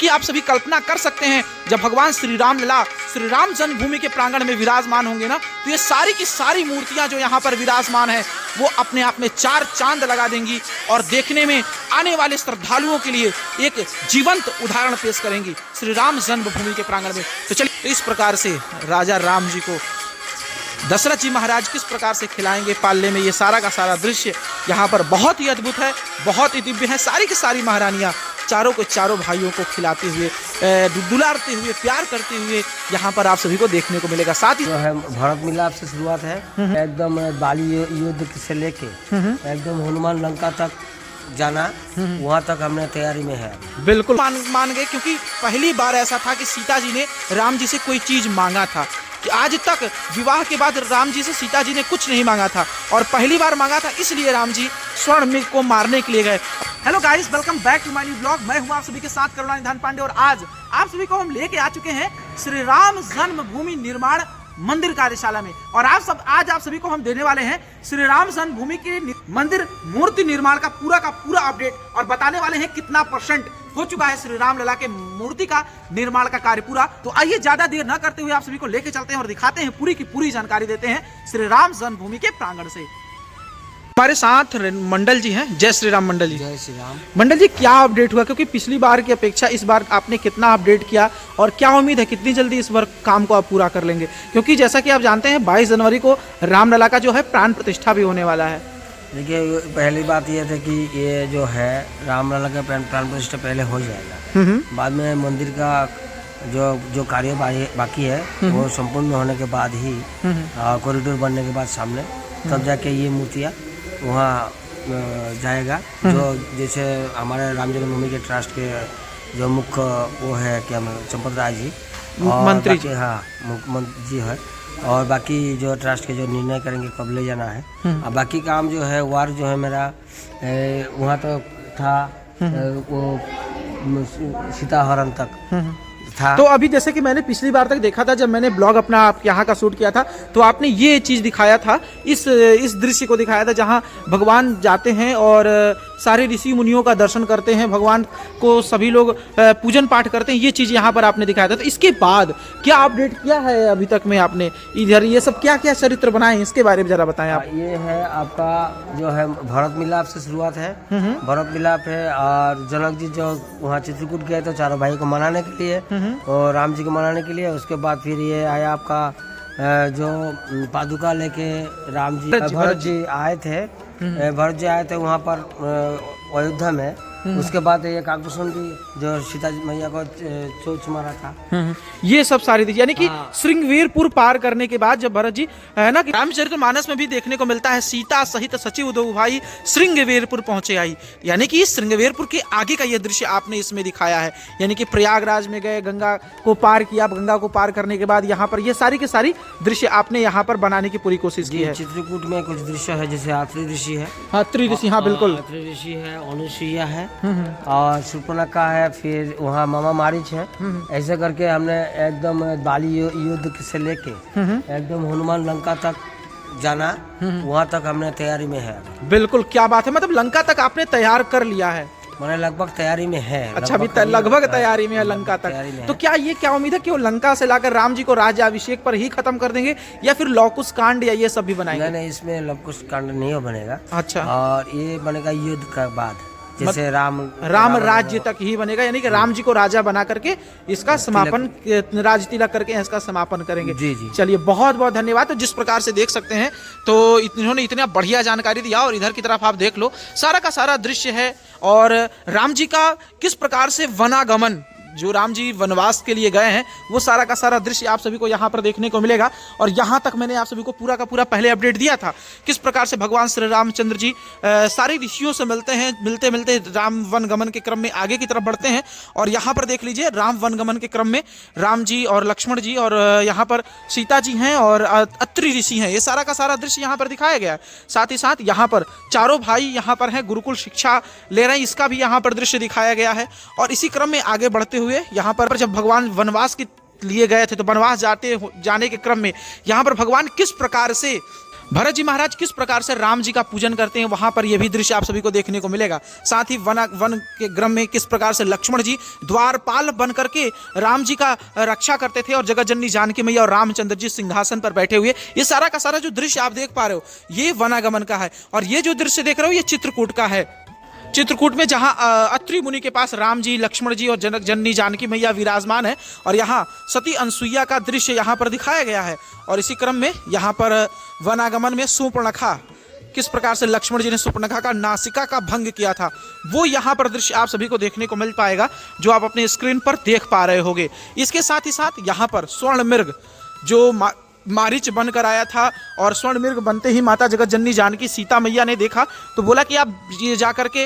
आप सभी कल्पना कर सकते हैं जब भगवान श्री राम लला श्री राम जन्मभूमि के प्रांगण में विराजमान होंगे ना, तो ये सारी की सारी मूर्तियां जो यहाँ पर विराजमान है वो अपने आप में चार चांद लगा देंगी और देखने में आने वाले श्रद्धालुओं के लिए एक जीवंत उदाहरण पेश करेंगी श्री राम जन्मभूमि के प्रांगण में। तो चलिए, तो इस प्रकार से राजा राम जी को दशरथ जी महाराज किस प्रकार से खिलाएंगे पालने में, ये सारा का सारा दृश्य यहाँ पर बहुत ही अद्भुत है, बहुत ही दिव्य है। सारी की सारी महारानियाँ चारों को चारों भाइयों को खिलाते हुए, दुलारते हुए, प्यार करते हुए यहाँ पर आप सभी को देखने को मिलेगा। साथ ही जो है भरत मिलाप से शुरुआत है, एकदम बाली युद्ध से लेके एकदम हनुमान लंका तक जाना, वहाँ तक हमने तैयारी में है। बिल्कुल मान गए, क्योंकि पहली बार ऐसा था कि सीता जी ने राम जी से कोई चीज मांगा था कि आज तक विवाह के बाद राम जी से सीता जी ने कुछ नहीं मांगा था और पहली बार मांगा था, इसलिए राम जी स्वर्ण मृग को मारने के लिए गए। Hello guys, welcome back to my new blog. मैं हूं आप सभी के साथ करुणानिधान पांडे और आज आप सभी को हम लेके आ चुके हैं श्री राम जन्मभूमि निर्माण मंदिर कार्यशाला में। और आज आप सभी को हम देने वाले हैं श्री राम जन्मभूमि के मंदिर मूर्ति निर्माण का पूरा अपडेट और बताने वाले हैं कितना % हो चुका है श्री राम लला के मूर्ति का निर्माण का कार्य पूरा। तो आइए ज्यादा देर न करते हुए आप सभी को लेके चलते हैं और दिखाते हैं, पूरी की पूरी जानकारी देते हैं श्री राम जन्मभूमि के प्रांगण से। हमारे साथ मंडल जी हैं। जय श्री राम मंडल जी। जय श्री राम। मंडल जी, क्या अपडेट हुआ, क्योंकि पिछली बार की अपेक्षा इस बार आपने कितना अपडेट किया और क्या उम्मीद है कितनी जल्दी इस बार काम को आप पूरा कर लेंगे? क्योंकि जैसा कि आप जानते हैं 22 जनवरी को रामलला का जो है प्राण प्रतिष्ठा भी होने वाला है। देखिए, पहली बात यह थी कि ये जो है रामलला का प्राण प्रतिष्ठा पहले हो जाएगा, बाद में मंदिर का जो कार्य बाकी है वो संपूर्ण होने के बाद ही कॉरिडोर बनने के बाद सामने तब जाके ये मूर्तियाँ वहाँ जाएगा। जो जैसे हमारे राम जन्मभूमि के ट्रस्ट के जो मुख्य वो है क्या चंपत राय जी मंत्री जी, हाँ मुख्यमंत्री जी है, और बाकी जो ट्रस्ट के जो निर्णय करेंगे कब ले जाना है। और बाकी काम जो है वार जो है मेरा वहाँ तो था वो सीताहरण तक था। तो अभी जैसे कि मैंने पिछली बार तक देखा था, जब मैंने ब्लॉग अपना आप यहाँ का शूट किया था, तो आपने ये चीज दिखाया था, इस दृश्य को दिखाया था जहाँ भगवान जाते हैं और सारे ऋषि मुनियों का दर्शन करते हैं, भगवान को सभी लोग पूजन पाठ करते हैं। ये चीज यहाँ पर आपने दिखाया था। तो इसके बाद क्या अपडेट किया है अभी तक में आपने इधर, ये सब क्या क्या चरित्र बनाए हैं, इसके बारे में जरा बताएं आप। ये है आपका जो है भरत मिलाप से शुरुआत है, भरत मिलाप है। और जनक जी जो वहाँ चित्रकूट गए तो चारों भाई को मनाने के लिए और राम जी को मनाने के लिए, उसके बाद फिर ये आया आपका जो पादुका लेके राम जी भरत जी आए थे, वहाँ पर अयोध्या में। उसके बाद ये काकभूषुंडी जो सीता मैया को चोच मारा था, ये सब सारी चीज, यानी कि श्रृंगवीरपुर पार करने के बाद जब भरत जी है ना कि रामचरितमानस में भी देखने को मिलता है सीता सहित सचिव दो भाई श्रृंगवीरपुर पहुंचे आई, यानी कि श्रृंगवीरपुर के आगे का ये दृश्य आपने इसमें दिखाया है। यानी कि प्रयागराज में गए, गंगा को पार किया, गंगा को पार करने के बाद यहाँ पर ये सारी के सारी दृश्य आपने यहाँ पर बनाने की पूरी कोशिश की है। चित्रकूट में कुछ दृश्य है, जैसे आत्री ऋषि है, त्रिऋषि, हाँ बिल्कुल, आत्री ऋषि है, अनुसुईया है और शूर्पणखा है, फिर वहाँ मामा मारीच है। ऐसे करके हमने एकदम बाली युद्ध से लेके एकदम हनुमान लंका तक जाना, वहाँ तक हमने तैयारी में है। बिल्कुल, क्या बात है, मतलब लंका तक आपने तैयार कर लिया है? मैंने लगभग तैयारी में है। अच्छा, अभी लगभग तैयारी में है लंका तक। तो क्या ये क्या उम्मीद है कि वो लंका से लाकर राम जी को राज्याभिषेक पर ही खत्म कर देंगे या फिर लवकुश कांड या ये सब भी बनाएंगे? नहीं, इसमें लवकुश कांड नहीं बनेगा। अच्छा, और ये बनेगा युद्ध का बाद, जैसे राम राज्य तक ही बनेगा, यानी कि राम जी को राजा बना करके इसका समापन, राज तिलक करके इसका समापन करेंगे। जी जी, चलिए, बहुत बहुत धन्यवाद। तो जिस प्रकार से देख सकते हैं, तो इन्होंने इतना बढ़िया जानकारी दिया और इधर की तरफ आप देख लो, सारा का सारा दृश्य है और राम जी का किस प्रकार से वनागमन, जो राम जी वनवास के लिए गए हैं, वो सारा का सारा दृश्य आप सभी को यहाँ पर देखने को मिलेगा। और यहाँ तक मैंने आप सभी को पूरा का पूरा पहले अपडेट दिया था किस प्रकार से भगवान श्री रामचंद्र जी सारे ऋषियों से मिलते हैं, मिलते मिलते राम वनगमन के क्रम में आगे की तरफ बढ़ते हैं। और यहाँ पर देख लीजिए, राम वनगमन के क्रम में राम जी और लक्ष्मण जी और यहाँ पर सीता जी हैं और अत्रि ऋषि हैं, ये सारा का सारा दृश्य यहाँ पर दिखाया गया है। साथ ही साथ यहाँ पर चारों भाई यहाँ पर हैं, गुरुकुल शिक्षा ले रहे हैं, इसका भी यहाँ पर दृश्य दिखाया गया है। और इसी क्रम में आगे बढ़ते हुए यहाँ पर जब भगवान वनवास के लिए गए थे, तो वनवास जाने के क्रम में यहाँ पर भगवान किस प्रकार से भरत जी महाराज किस प्रकार से राम जी का पूजन करते हैं, वहां पर यह भी दृश्य आप सभी को देखने को मिलेगा। साथ ही वन के ग्राम में किस प्रकार से लक्ष्मण जी द्वारपाल बन करके राम जी का रक्षा करते थे और जगत जननी जानकी मैया और रामचंद्र जी सिंहासन पर बैठे हुए, ये सारा का सारा जो दृश्य आप देख पा रहे हो ये वनागमन का है। और ये जो दृश्य देख रहे हो ये चित्रकूट का है। चित्रकूट में जहां अत्रि मुनि के पास राम जी, लक्ष्मण जी और जनक जननी जानकी मैया विराजमान है और यहाँ सती अनसुईया का दृश्य यहाँ पर दिखाया गया है। और इसी क्रम में यहाँ पर वनागमन में सूर्पणखा किस प्रकार से लक्ष्मण जी ने सूर्पणखा का नासिका का भंग किया था, वो यहाँ पर दृश्य आप सभी को देखने को मिल पाएगा जो आप अपने स्क्रीन पर देख पा रहे होगे। इसके साथ ही साथ यहाँ पर स्वर्ण मृग जो मारीच बनकर आया था और स्वर्ण मृग बनते ही माता जगत जननी जानकी सीता मैया ने देखा तो बोला कि आप ये जा करके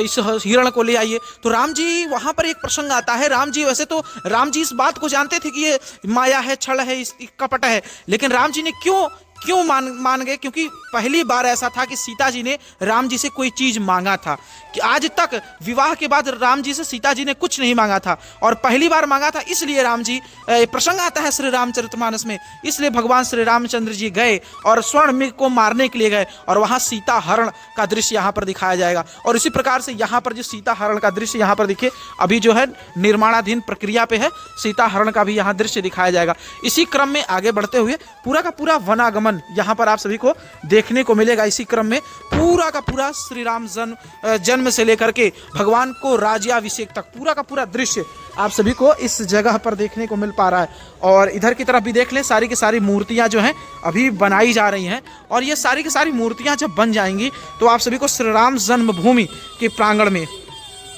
इस हिरण को ले आइए। तो राम जी वहां पर एक प्रसंग आता है। राम जी वैसे तो राम जी इस बात को जानते थे कि ये माया है, छल है, कपट है, लेकिन राम जी ने क्यों मान गए? क्योंकि पहली बार ऐसा था कि सीता जी ने राम जी से कोई चीज मांगा था कि आज तक विवाह के बाद राम जी से सीता जी ने कुछ नहीं मांगा था और पहली बार मांगा था। इसलिए राम जी, प्रसंग आता है श्री रामचरितमानस में, इसलिए भगवान श्री रामचंद्र जी गए और स्वर्ण मृग को मारने के लिए गए और वहां सीता हरण का दृश्य यहाँ पर दिखाया जाएगा। और इसी प्रकार से यहाँ पर जो सीता हरण का दृश्य यहाँ पर दिखे, अभी जो है निर्माणाधीन प्रक्रिया पे है, सीता हरण का भी यहाँ दृश्य दिखाया जाएगा। इसी क्रम में आगे बढ़ते हुए पूरा का पूरा वनागमन यहाँ पर आप सभी को देखने को मिलेगा। इसी क्रम में पूरा का पूरा श्री राम जन्म से लेकर के भगवान को राज्याभिषेक तक पूरा का पूरा दृश्य आप सभी को इस जगह पर देखने को मिल पा रहा है। और इधर की तरफ भी देख लें, सारी की सारी मूर्तियां जो हैं अभी बनाई जा रही हैं और ये सारी की सारी मूर्तियां जब बन जाएंगी तो आप सभी को श्री राम जन्मभूमि के प्रांगण में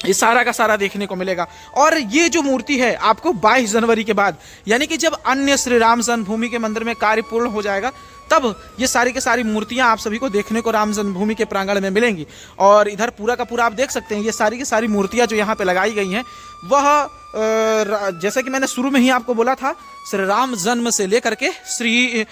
ये सारा का सारा देखने को मिलेगा। और ये जो मूर्ति है आपको 22 जनवरी के बाद, यानी कि जब अन्य श्री राम जन्मभूमि के मंदिर में कार्य पूर्ण हो जाएगा, तब ये सारी की सारी मूर्तियां आप सभी को देखने को राम जन्मभूमि के प्रांगण में मिलेंगी। और इधर पूरा का पूरा आप देख सकते हैं ये सारी की सारी मूर्तियां जो यहाँ पे लगाई गई हैं वह जैसे कि मैंने शुरू में ही आपको बोला था, श्री राम जन्म से लेकर के श्री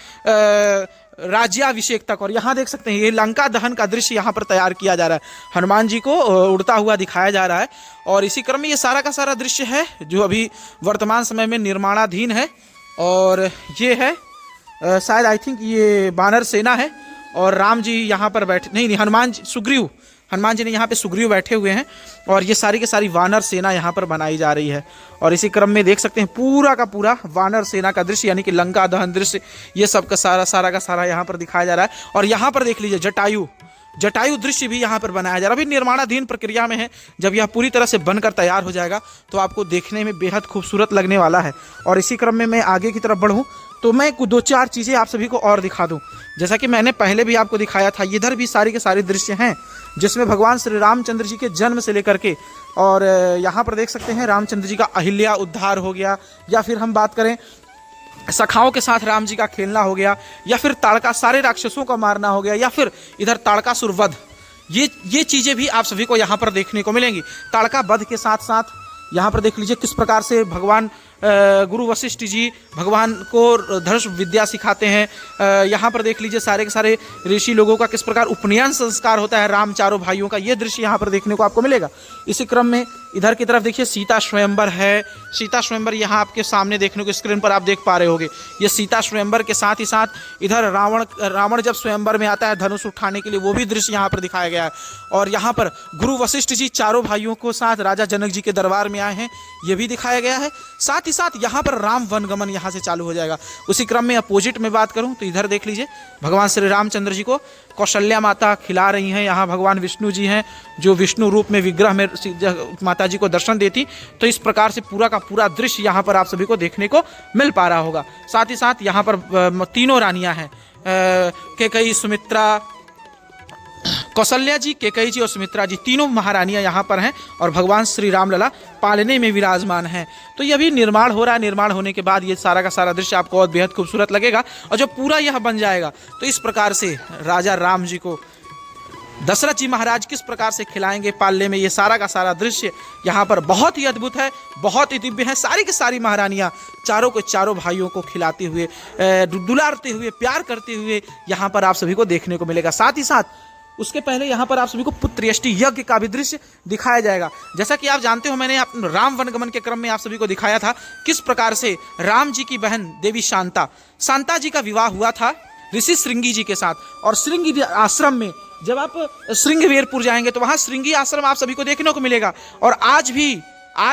राज्याभिषेक तक। और यहाँ देख सकते हैं ये लंका दहन का दृश्य यहाँ पर तैयार किया जा रहा है, हनुमान जी को उड़ता हुआ दिखाया जा रहा है। और इसी क्रम में ये सारा का सारा दृश्य है जो अभी वर्तमान समय में निर्माणाधीन है। और ये है शायद आई थिंक ये वानर सेना है और राम जी यहाँ पर बैठे, नहीं हनुमान जी ने यहाँ पे सुग्रीव बैठे हुए हैं और ये सारी की सारी वानर सेना यहाँ पर बनाई जा रही है। और इसी क्रम में देख सकते हैं पूरा का पूरा वानर सेना का दृश्य, यानी कि लंका दहन दृश्य, ये सब का सारा का सारा यहाँ पर दिखाया जा रहा है। और यहाँ पर देख लीजिए जटायु दृश्य भी यहाँ पर बनाया जा रहा है। अभी निर्माणाधीन प्रक्रिया में है, जब यह पूरी तरह से बनकर तैयार हो जाएगा तो आपको देखने में बेहद खूबसूरत लगने वाला है। और इसी क्रम में मैं आगे की तरफ बढ़ूँ तो मैं 2-4 चीज़ें आप सभी को और दिखा दूं। जैसा कि मैंने पहले भी आपको दिखाया था, इधर भी सारी के सारे दृश्य हैं जिसमें भगवान श्री रामचंद्र जी के जन्म से लेकर के, और यहाँ पर देख सकते हैं रामचंद्र जी का अहिल्या उद्धार हो गया, या फिर हम बात करें सखाओं के साथ राम जी का खेलना हो गया, या फिर ताड़का सारे राक्षसों का मारना हो गया, या फिर इधर ताड़कासुर वध। ये चीज़ें भी आप सभी को यहाँ पर देखने को मिलेंगी। ताड़का वध के साथ साथ यहाँ पर देख लीजिए किस प्रकार से भगवान गुरु वशिष्ठ जी भगवान को धनुष विद्या सिखाते हैं। यहाँ पर देख लीजिए सारे के सारे ऋषि लोगों का किस प्रकार उपनयन संस्कार होता है राम चारों भाइयों का, ये दृश्य यहाँ पर देखने को आपको मिलेगा। इसी क्रम में इधर की तरफ देखिए सीता स्वयंवर है। सीता स्वयंवर यहाँ आपके सामने देखने को स्क्रीन पर आप देख पा रहे होंगे। ये सीता स्वयंवर के साथ ही साथ इधर रावण जब स्वयंवर में आता है धनुष उठाने के लिए, वो भी दृश्य यहाँ पर दिखाया गया है। और यहाँ पर गुरु वशिष्ठ जी चारों भाइयों को साथ राजा जनक जी के दरबार में आए हैं, ये भी दिखाया गया है। साथ ही साथ यहाँ पर राम वनगमन यहाँ से चालू हो जाएगा। उसी क्रम में अपोजिट में बात करूँ तो इधर देख लीजिए भगवान श्री रामचंद्र जी को कौशल्या माता खिला रही हैं। यहाँ भगवान विष्णु जी हैं जो विष्णु रूप में विग्रह में माता जी को दर्शन देती। तो इस प्रकार से पूरा का पूरा दृश्य यहाँ पर आप सभी को देखने को मिल पा रहा होगा। साथ ही साथ यहाँ पर तीनों रानियाँ हैं, कैकेयी, सुमित्रा, कौशल्या जी, कैकेयी जी और सुमित्रा जी, तीनों महारानियां यहाँ पर हैं और भगवान श्री राम लला पालने में विराजमान हैं। तो ये अभी निर्माण हो रहा है। निर्माण होने के बाद ये सारा का सारा दृश्य आपको और बेहद खूबसूरत लगेगा। और जब पूरा यह बन जाएगा तो इस प्रकार से राजा राम जी को दशरथ जी महाराज किस प्रकार से खिलाएंगे पालने में, ये सारा का सारा दृश्य यहाँ पर बहुत ही अद्भुत है, बहुत ही दिव्य है। सारी की सारी महारानियाँ चारों के चारों भाइयों को खिलाते हुए, दुलारते हुए, प्यार करते हुए यहाँ पर आप सभी को देखने को मिलेगा। साथ ही साथ उसके पहले यहाँ पर आप सभी को पुत्रयष्टि यज्ञ का भी दृश्य दिखाया जाएगा। जैसा कि आप जानते हो, मैंने राम वनगमन के क्रम में आप सभी को दिखाया था किस प्रकार से राम जी की बहन देवी शांता जी का विवाह हुआ था ऋषि श्रृंगी जी के साथ। और श्रृंगी आश्रम में जब आप श्रृंगवेरपुर जाएंगे तो वहाँ श्रृंगी आश्रम आप सभी को देखने को मिलेगा। और आज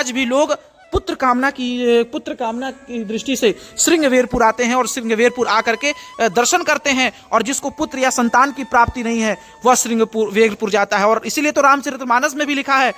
भी लोग पुत्र कामना की दृष्टि से श्रृंगवेरपुर आते हैं और श्रृंगवेरपुर आकर के दर्शन करते हैं। और जिसको पुत्र या संतान की प्राप्ति नहीं है वह श्रृंगवेरपुर जाता है। और इसीलिए तो रामचरितमानस में भी लिखा है,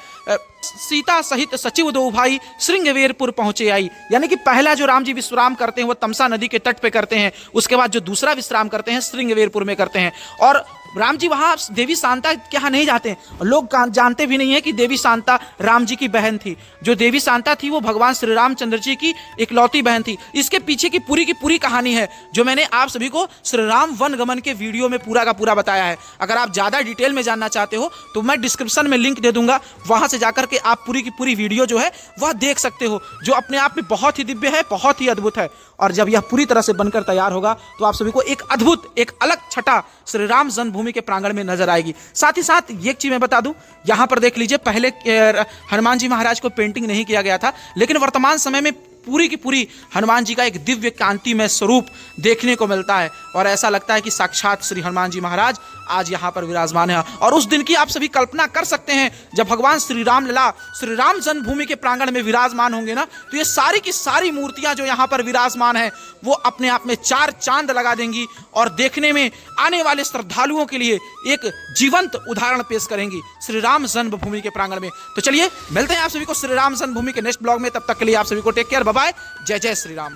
सीता सहित सचिव दो भाई श्रृंगवेरपुर पहुंचे आई। यानी कि पहला जो राम जी विश्राम करते हैं वह तमसा नदी के तट पे करते हैं, उसके बाद जो दूसरा विश्राम करते हैं श्रृंगवेरपुर में करते हैं। और राम जी वहां देवी शांता के यहाँ नहीं जाते हैं। लोग जानते भी नहीं है कि देवी शांता राम जी की बहन थी। जो देवी शांता थी वो भगवान श्री रामचंद्र जी की इकलौती बहन थी। इसके पीछे की पूरी कहानी है जो मैंने आप सभी को श्री राम वनगमन के वीडियो में पूरा का पूरा बताया है। अगर आप ज्यादा डिटेल में जानना चाहते हो तो मैं डिस्क्रिप्शन में लिंक दे दूंगा, वहां से जाकर के आप पूरी की पूरी वीडियो जो है वह देख सकते हो, जो अपने आप में बहुत ही दिव्य है, बहुत ही अद्भुत है। और जब यह पूरी तरह से बनकर तैयार होगा तो आप सभी को एक अद्भुत, एक अलग छटा श्री राम जन्मभूमि के प्रांगण में नजर आएगी। साथ ही साथ एक चीज मैं बता दूं, यहां पर देख लीजिए, पहले हनुमान जी महाराज को पेंटिंग नहीं किया गया था, लेकिन वर्तमान समय में पूरी की पूरी हनुमान जी का एक दिव्य कांतिमय स्वरूप देखने को मिलता है। और ऐसा लगता है कि साक्षात श्री हनुमान जी महाराज आज यहाँ पर विराजमान है। और उस दिन की आप सभी कल्पना कर सकते हैं जब भगवान श्री राम लला श्री राम जन्मभूमि के प्रांगण में विराजमान होंगे ना, तो ये सारी की सारी मूर्तियां जो यहाँ पर विराजमान है वो अपने आप में चार चांद लगा देंगी और देखने में आने वाले श्रद्धालुओं के लिए एक जीवंत उदाहरण पेश करेंगी श्री राम जन्मभूमि के प्रांगण में। तो चलिए मिलते हैं आप सभी को श्री राम जन्मभूमि के नेक्स्ट ब्लॉग में। तब तक के लिए आप सभी को टेक केयर, बाय बाय, जय जय श्री राम।